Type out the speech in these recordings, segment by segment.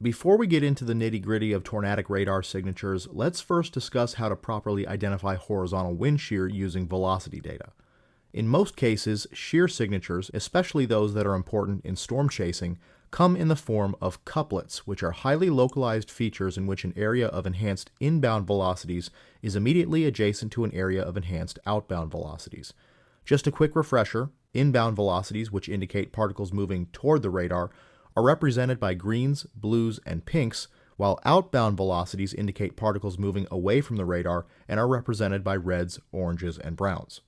Before we get into the nitty-gritty of tornadic radar signatures, let's first discuss how to properly identify horizontal wind shear using velocity data. In most cases, shear signatures, especially those that are important in storm chasing, come in the form of couplets, which are highly localized features in which an area of enhanced inbound velocities is immediately adjacent to an area of enhanced outbound velocities. Just a quick refresher, inbound velocities, which indicate particles moving toward the radar, are represented by greens, blues, and pinks, while outbound velocities indicate particles moving away from the radar and are represented by reds, oranges, and browns.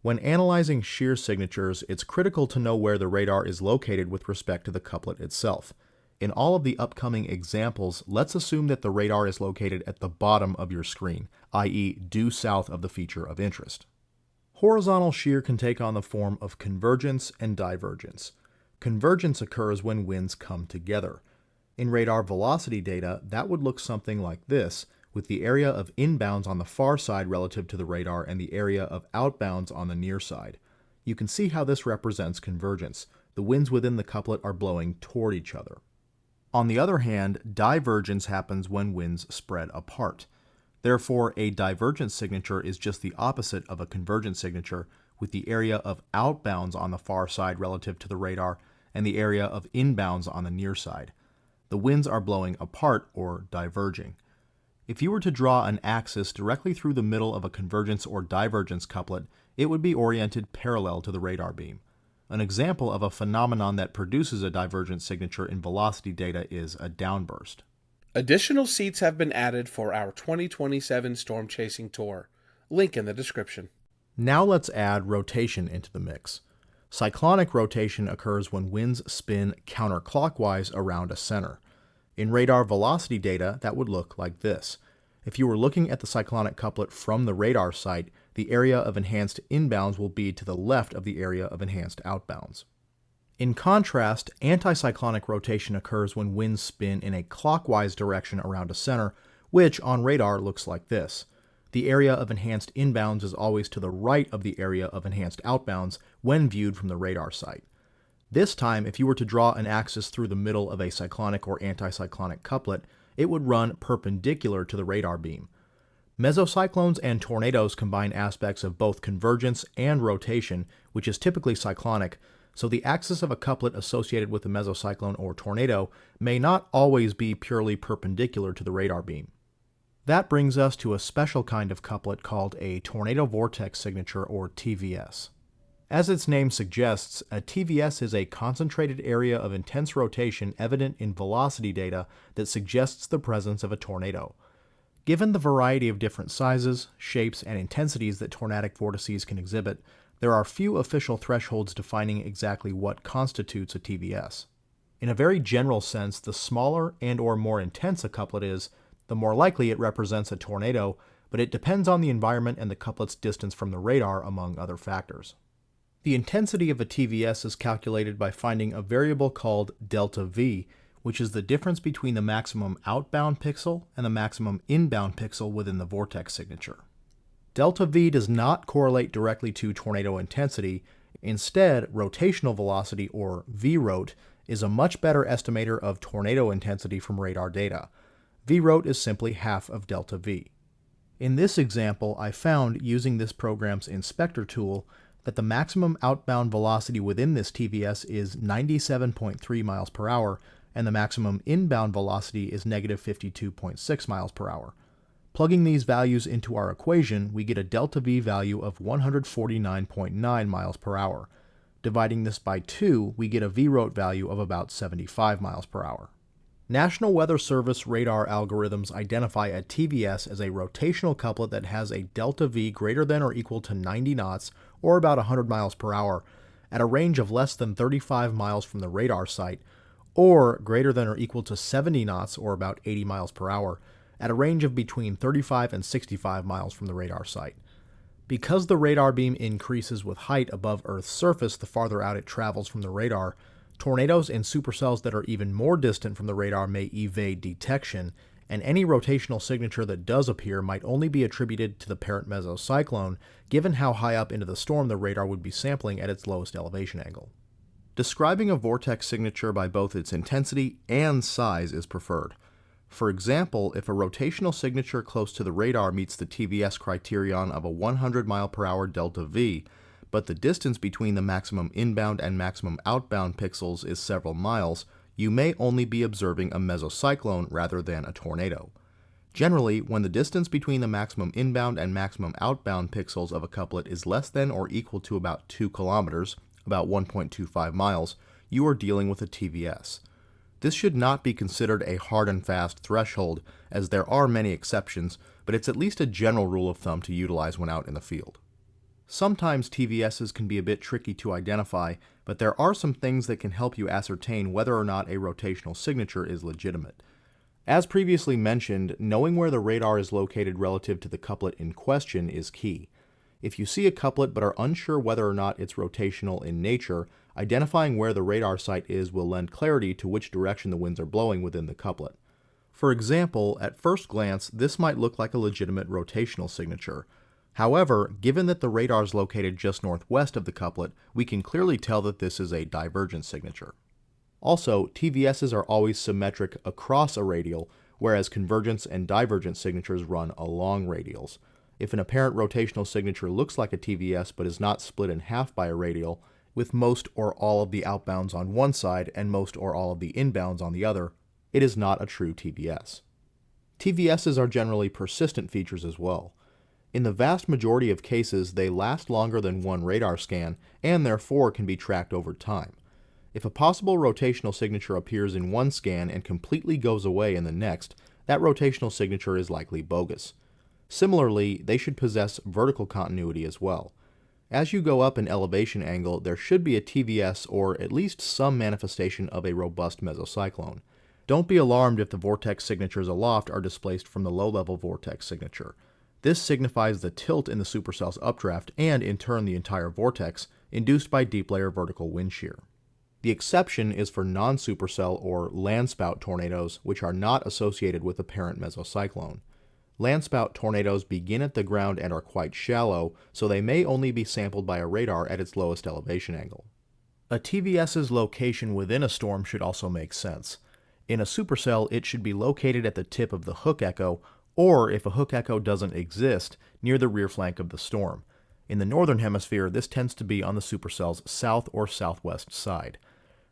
When analyzing shear signatures, it's critical to know where the radar is located with respect to the couplet itself. In all of the upcoming examples, let's assume that the radar is located at the bottom of your screen, i.e. due south of the feature of interest. Horizontal shear can take on the form of convergence and divergence. Convergence occurs when winds come together. In radar velocity data, that would look something like this, with the area of inbounds on the far side relative to the radar and the area of outbounds on the near side. You can see how this represents convergence. The winds within the couplet are blowing toward each other. On the other hand, divergence happens when winds spread apart. Therefore, a divergent signature is just the opposite of a convergent signature, with the area of outbounds on the far side relative to the radar and the area of inbounds on the near side. The winds are blowing apart or diverging. If you were to draw an axis directly through the middle of a convergence or divergence couplet, it would be oriented parallel to the radar beam. An example of a phenomenon that produces a divergent signature in velocity data is a downburst. Additional seats have been added for our 2027 Storm Chasing Tour. Link in the description. Now let's add rotation into the mix. Cyclonic rotation occurs when winds spin counterclockwise around a center. In radar velocity data, that would look like this. If you were looking at the cyclonic couplet from the radar site, the area of enhanced inbounds will be to the left of the area of enhanced outbounds. In contrast, anticyclonic rotation occurs when winds spin in a clockwise direction around a center, which on radar looks like this. The area of enhanced inbounds is always to the right of the area of enhanced outbounds when viewed from the radar site. This time, if you were to draw an axis through the middle of a cyclonic or anticyclonic couplet, it would run perpendicular to the radar beam. Mesocyclones and tornadoes combine aspects of both convergence and rotation, which is typically cyclonic, so the axis of a couplet associated with a mesocyclone or tornado may not always be purely perpendicular to the radar beam. That brings us to a special kind of couplet called a Tornado Vortex Signature or TVS. As its name suggests, a TVS is a concentrated area of intense rotation evident in velocity data that suggests the presence of a tornado. Given the variety of different sizes, shapes, and intensities that tornadic vortices can exhibit, there are few official thresholds defining exactly what constitutes a TVS. In a very general sense, the smaller and/or more intense a couplet is, the more likely it represents a tornado, but it depends on the environment and the couplet's distance from the radar, among other factors. The intensity of a TVS is calculated by finding a variable called DeltaV, which is the difference between the maximum outbound pixel and the maximum inbound pixel within the vortex signature. DeltaV does not correlate directly to tornado intensity. Instead, rotational velocity, or Vrot, is a much better estimator of tornado intensity from radar data. Vrot is simply half of DeltaV. In this example, I found, using this program's inspector tool, that the maximum outbound velocity within this TVS is 97.3 miles per hour, and the maximum inbound velocity is negative 52.6 miles per hour. Plugging these values into our equation, we get a DeltaV value of 149.9 miles per hour. Dividing this by 2, we get a Vrot value of about 75 miles per hour. National Weather Service radar algorithms identify a TVS as a rotational couplet that has a DeltaV greater than or equal to 90 knots, or about 100 miles per hour, at a range of less than 35 miles from the radar site, or greater than or equal to 70 knots, or about 80 miles per hour, at a range of between 35 and 65 miles from the radar site. Because the radar beam increases with height above Earth's surface the farther out it travels from the radar, tornadoes and supercells that are even more distant from the radar may evade detection, and any rotational signature that does appear might only be attributed to the parent mesocyclone, given how high up into the storm the radar would be sampling at its lowest elevation angle. Describing a vortex signature by both its intensity and size is preferred. For example, if a rotational signature close to the radar meets the TVS criterion of a 100 mph DeltaV, but the distance between the maximum inbound and maximum outbound pixels is several miles, you may only be observing a mesocyclone rather than a tornado. Generally, when the distance between the maximum inbound and maximum outbound pixels of a couplet is less than or equal to about 2 kilometers, about 1.25 miles, you are dealing with a TVS. This should not be considered a hard and fast threshold, as there are many exceptions, but it's at least a general rule of thumb to utilize when out in the field. Sometimes TVSs can be a bit tricky to identify, but there are some things that can help you ascertain whether or not a rotational signature is legitimate. As previously mentioned, knowing where the radar is located relative to the couplet in question is key. If you see a couplet but are unsure whether or not it's rotational in nature, identifying where the radar site is will lend clarity to which direction the winds are blowing within the couplet. For example, at first glance, this might look like a legitimate rotational signature. However, given that the radar is located just northwest of the couplet, we can clearly tell that this is a divergence signature. Also, TVSs are always symmetric across a radial, whereas convergence and divergence signatures run along radials. If an apparent rotational signature looks like a TVS but is not split in half by a radial, with most or all of the outbounds on one side and most or all of the inbounds on the other, it is not a true TVS. TVSs are generally persistent features as well. In the vast majority of cases, they last longer than one radar scan and therefore can be tracked over time. If a possible rotational signature appears in one scan and completely goes away in the next, that rotational signature is likely bogus. Similarly, they should possess vertical continuity as well. As you go up an elevation angle, there should be a TVS or at least some manifestation of a robust mesocyclone. Don't be alarmed if the vortex signatures aloft are displaced from the low-level vortex signature. This signifies the tilt in the supercell's updraft and, in turn, the entire vortex, induced by deep layer vertical wind shear. The exception is for non-supercell or landspout tornadoes, which are not associated with apparent mesocyclone. Landspout tornadoes begin at the ground and are quite shallow, so they may only be sampled by a radar at its lowest elevation angle. A TVS's location within a storm should also make sense. In a supercell, it should be located at the tip of the hook echo, or if a hook echo doesn't exist, near the rear flank of the storm. In the northern hemisphere, this tends to be on the supercell's south or southwest side.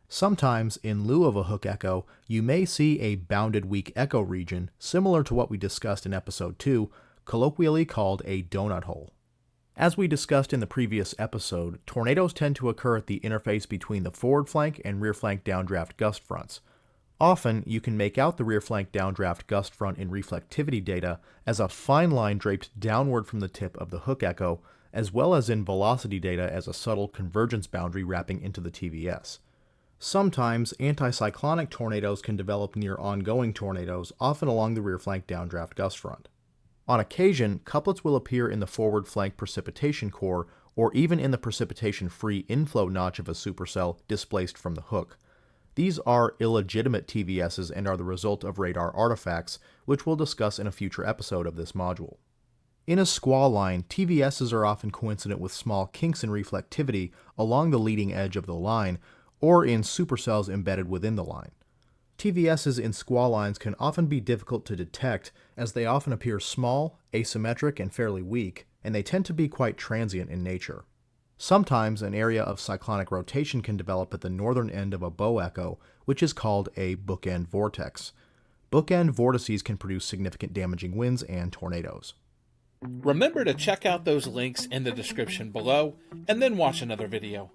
Sometimes, in lieu of a hook echo, you may see a bounded weak echo region, similar to what we discussed in episode 2, colloquially called a donut hole. As we discussed in the previous episode, tornadoes tend to occur at the interface between the forward flank and rear flank downdraft gust fronts. Often, you can make out the rear flank downdraft gust front in reflectivity data as a fine line draped downward from the tip of the hook echo, as well as in velocity data as a subtle convergence boundary wrapping into the TVS. Sometimes, anticyclonic tornadoes can develop near ongoing tornadoes, often along the rear flank downdraft gust front. On occasion, couplets will appear in the forward flank precipitation core, or even in the precipitation-free inflow notch of a supercell displaced from the hook. These are illegitimate TVSs and are the result of radar artifacts, which we'll discuss in a future episode of this module. In a squall line, TVSs are often coincident with small kinks in reflectivity along the leading edge of the line, or in supercells embedded within the line. TVSs in squall lines can often be difficult to detect, as they often appear small, asymmetric, and fairly weak, and they tend to be quite transient in nature. Sometimes an area of cyclonic rotation can develop at the northern end of a bow echo, which is called a bookend vortex. Bookend vortices can produce significant damaging winds and tornadoes. Remember to check out those links in the description below, and then watch another video.